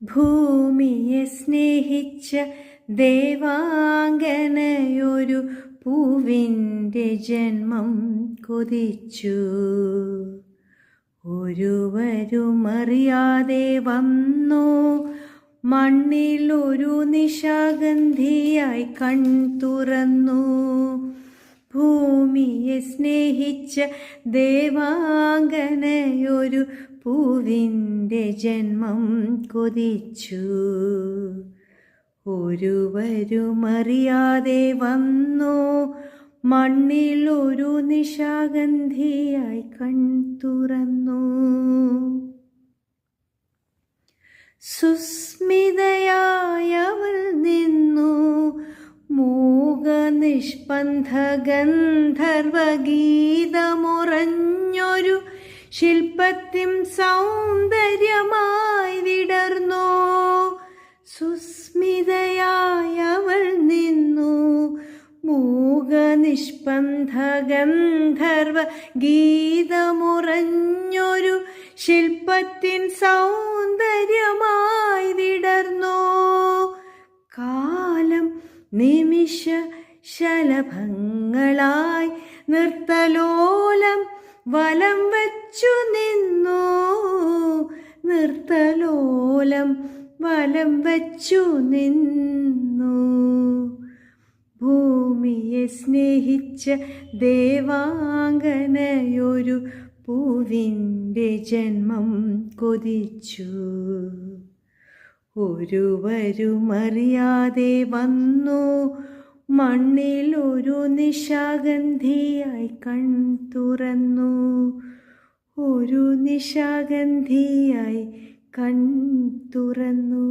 ഭൂമിയെ സ്നേഹിച്ച ദേവാംഗനയൊരു പൂവിൻ്റെ ജന്മം കൊതിച്ചു. ഒരുവരുമറിയാതെ വന്നു മണ്ണിലൊരു നിശാഗന്ധിയായി കൺ തുറന്നു. ഭൂമിയെ സ്നേഹിച്ച ദേവാംഗനയൊരു പൂവിൻ്റെ ജന്മം കൊതിച്ചു. ഒരുവരുമറിയാതെ വന്നു മണ്ണിലൊരു നിശാഗന്ധിയായി കൺ തുറന്നു. സുസ്മിതയായവൾ നിന്നു മൂകനിഷ്പന്ദ ഗന്ധർവഗീതമുറഞ്ഞൊരു ശില്പത്തിൻ സൗന്ദര്യമായി വിടർന്നു. സുസ്മിതയായവൾ നിന്നു മൂകനിഷ്പന്ദ ഗന്ധർവ ഗീതമുറഞ്ഞൊരു ശില്പത്തിൻ സൗന്ദര്യമായി വിടർന്നു. കാലം നിമിഷ ശലഭങ്ങളായി നൃത്തലോലം വലം വച്ചു നിന്നു. നൃത്തലോലം വലം വച്ചു നിന്നു. ഭൂമിയെ സ്നേഹിച്ച ദേവാംഗനയൊരു പൂവിൻ്റെ ജന്മം കൊതിച്ചു. ഒരുവരുമറിയാതെ വന്നു മണ്ണിലൊരു നിശാഗന്ധിയായി കൺ തുറന്നു. ഒരു നിശാഗന്ധിയായി കൺ തുറന്നു.